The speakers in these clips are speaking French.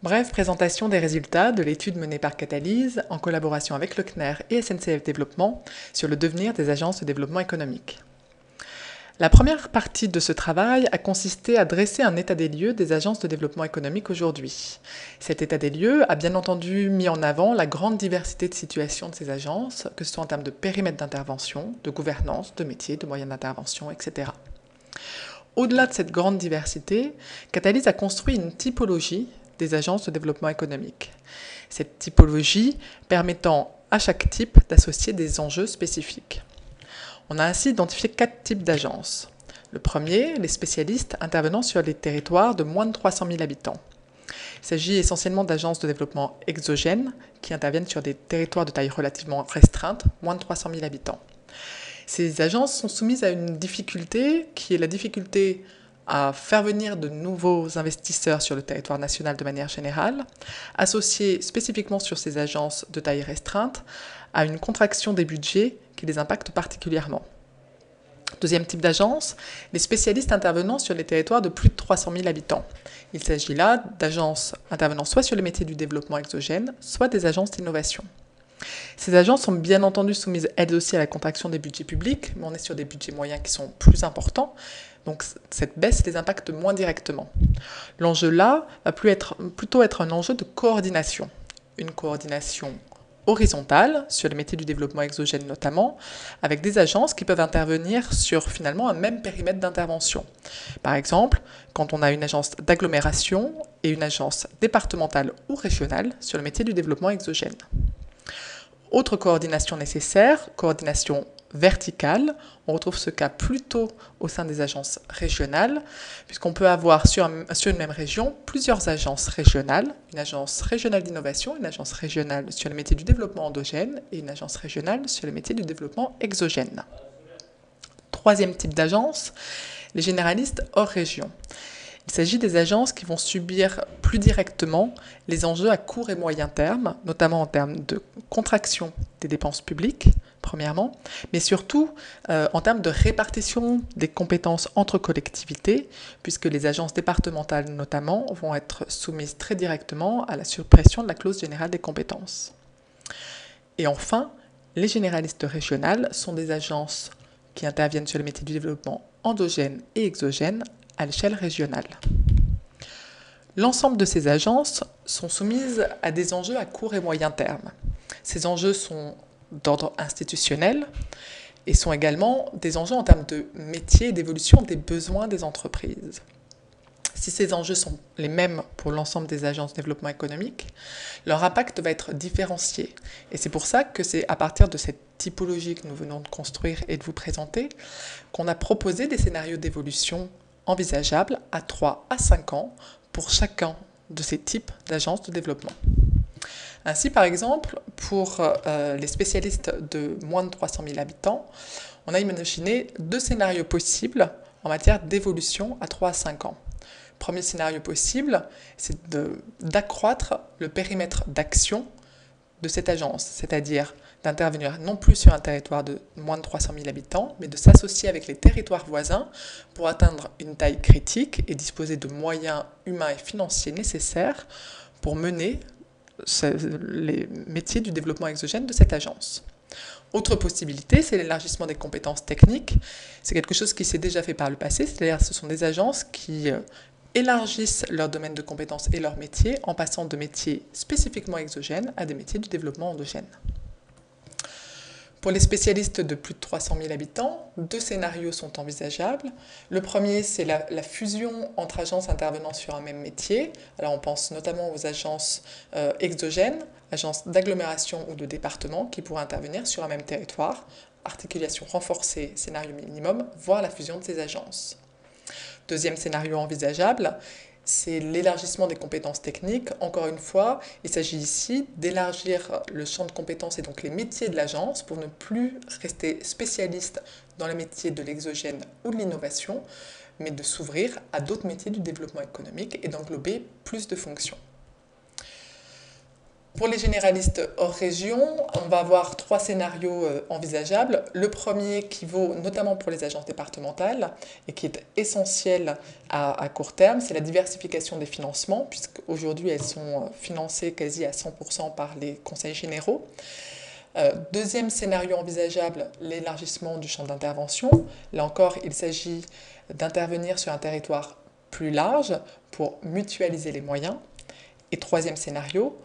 Bref, présentation des résultats de l'étude menée par Catalyse en collaboration avec le CNER et SNCF Développement sur le devenir des agences de développement économique. La première partie de ce travail a consisté à dresser un état des lieux des agences de développement économique aujourd'hui. Cet état des lieux a bien entendu mis en avant la grande diversité de situations de ces agences, que ce soit en termes de périmètre d'intervention, de gouvernance, de métiers, de moyens d'intervention, etc. Au-delà de cette grande diversité, Catalyse a construit une typologie des agences de développement économique. Cette typologie permettant à chaque type d'associer des enjeux spécifiques. On a ainsi identifié 4 types d'agences. Le premier, les spécialistes intervenant sur les territoires de moins de 300 000 habitants. Il s'agit essentiellement d'agences de développement exogènes qui interviennent sur des territoires de taille relativement restreinte, moins de 300 000 habitants. Ces agences sont soumises à une difficulté qui est la difficulté à faire venir de nouveaux investisseurs sur le territoire national de manière générale, associée spécifiquement sur ces agences de taille restreinte à une contraction des budgets qui les impacte particulièrement. Deuxième type d'agence, les spécialistes intervenant sur les territoires de plus de 300 000 habitants. Il s'agit là d'agences intervenant soit sur les métiers du développement exogène, soit des agences d'innovation. Ces agences sont bien entendu soumises elles aussi à la contraction des budgets publics, mais on est sur des budgets moyens qui sont plus importants, donc cette baisse les impacte moins directement. L'enjeu là va plutôt être un enjeu de coordination. Une coordination horizontale, sur les métiers du développement exogène notamment, avec des agences qui peuvent intervenir sur finalement un même périmètre d'intervention. Par exemple, quand on a une agence d'agglomération et une agence départementale ou régionale sur le métier du développement exogène. Autre coordination nécessaire, coordination verticale. On retrouve ce cas plutôt au sein des agences régionales, puisqu'on peut avoir sur une même région plusieurs agences régionales, une agence régionale d'innovation, une agence régionale sur les métiers du développement endogène et une agence régionale sur les métiers du développement exogène. Troisième type d'agence, les généralistes hors région. Il s'agit des agences qui vont subir plus directement les enjeux à court et moyen terme, notamment en termes de contraction des dépenses publiques, premièrement, mais surtout en termes de répartition des compétences entre collectivités, puisque les agences départementales notamment vont être soumises très directement à la suppression de la clause générale des compétences. Et enfin, les généralistes régionales sont des agences qui interviennent sur les métiers du développement endogène et exogène à l'échelle régionale. L'ensemble de ces agences sont soumises à des enjeux à court et moyen terme. Ces enjeux sont d'ordre institutionnel et sont également des enjeux en termes de métier et d'évolution des besoins des entreprises. Si ces enjeux sont les mêmes pour l'ensemble des agences de développement économique, leur impact va être différencié. Et c'est pour ça que c'est à partir de cette typologie que nous venons de construire et de vous présenter qu'on a proposé des scénarios d'évolution envisageables à 3 à 5 ans pour chacun de ces types d'agences de développement. Ainsi, par exemple, pour les spécialistes de moins de 300 000 habitants, on a imaginé 2 scénarios possibles en matière d'évolution à 3 à 5 ans. Premier scénario possible, c'est d'accroître le périmètre d'action de cette agence, c'est-à-dire d'intervenir non plus sur un territoire de moins de 300 000 habitants, mais de s'associer avec les territoires voisins pour atteindre une taille critique et disposer de moyens humains et financiers nécessaires pour mener les métiers du développement exogène de cette agence. Autre possibilité, c'est l'élargissement des compétences techniques. C'est quelque chose qui s'est déjà fait par le passé, c'est-à-dire que ce sont des agences qui élargissent leur domaine de compétences et leur métier en passant de métiers spécifiquement exogènes à des métiers du développement endogène. Pour les spécialistes de plus de 300 000 habitants, 2 scénarios sont envisageables. Le premier, c'est la fusion entre agences intervenant sur un même métier. Alors on pense notamment aux agences exogènes, agences d'agglomération ou de département qui pourraient intervenir sur un même territoire. Articulation renforcée, scénario minimum, voire la fusion de ces agences. Deuxième scénario envisageable, c'est l'élargissement des compétences techniques. Encore une fois, il s'agit ici d'élargir le champ de compétences et donc les métiers de l'agence pour ne plus rester spécialiste dans les métiers de l'exogène ou de l'innovation, mais de s'ouvrir à d'autres métiers du développement économique et d'englober plus de fonctions. Pour les généralistes hors région, on va avoir 3 scénarios envisageables. Le premier qui vaut notamment pour les agences départementales et qui est essentiel à court terme, c'est la diversification des financements, puisqu'aujourd'hui elles sont financées quasi à 100% par les conseils généraux. Deuxième scénario envisageable, l'élargissement du champ d'intervention. Là encore, il s'agit d'intervenir sur un territoire plus large pour mutualiser les moyens. Et troisième scénario,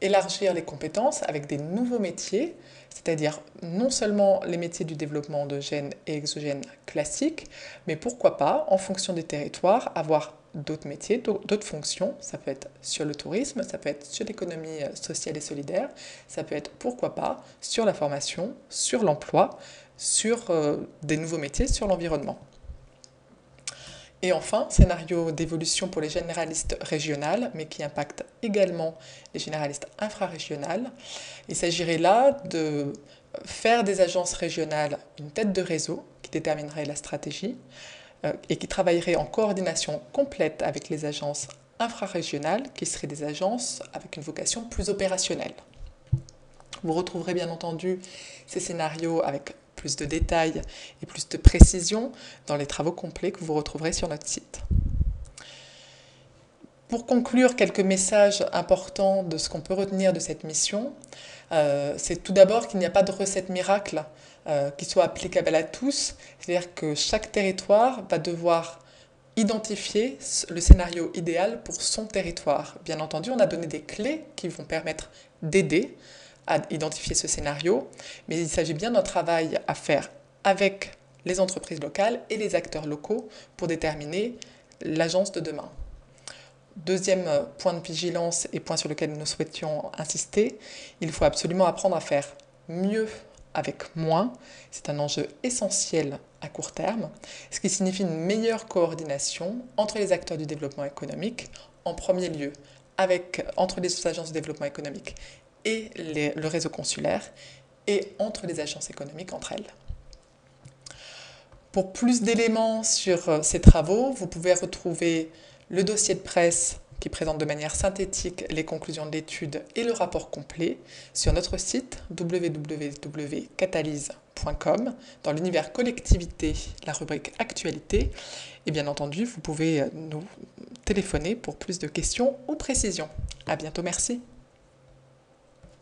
élargir les compétences avec des nouveaux métiers, c'est-à-dire non seulement les métiers du développement endogène et exogène classiques, mais pourquoi pas, en fonction des territoires, avoir d'autres métiers, d'autres fonctions. Ça peut être sur le tourisme, ça peut être sur l'économie sociale et solidaire, ça peut être, pourquoi pas, sur la formation, sur l'emploi, sur des nouveaux métiers, sur l'environnement. Et enfin, scénario d'évolution pour les généralistes régionales, mais qui impacte également les généralistes infrarégionales. Il s'agirait là de faire des agences régionales une tête de réseau qui déterminerait la stratégie et qui travaillerait en coordination complète avec les agences infrarégionales, qui seraient des agences avec une vocation plus opérationnelle. Vous retrouverez bien entendu ces scénarios avec plus de détails et plus de précision dans les travaux complets que vous retrouverez sur notre site. Pour conclure, quelques messages importants de ce qu'on peut retenir de cette mission. C'est tout d'abord qu'il n'y a pas de recette miracle qui soit applicable à tous. C'est-à-dire que chaque territoire va devoir identifier le scénario idéal pour son territoire. Bien entendu, on a donné des clés qui vont permettre d'aider à identifier ce scénario, mais il s'agit bien d'un travail à faire avec les entreprises locales et les acteurs locaux pour déterminer l'agence de demain. Deuxième point de vigilance et point sur lequel nous souhaitions insister, il faut absolument apprendre à faire mieux avec moins. C'est un enjeu essentiel à court terme, ce qui signifie une meilleure coordination entre les acteurs du développement économique, en premier lieu entre les agences de développement économique et le réseau consulaire, et entre les agences économiques entre elles. Pour plus d'éléments sur ces travaux, vous pouvez retrouver le dossier de presse qui présente de manière synthétique les conclusions de l'étude et le rapport complet sur notre site www.catalyse.com dans l'univers collectivité, la rubrique actualité. Et bien entendu, vous pouvez nous téléphoner pour plus de questions ou précisions. À bientôt, merci.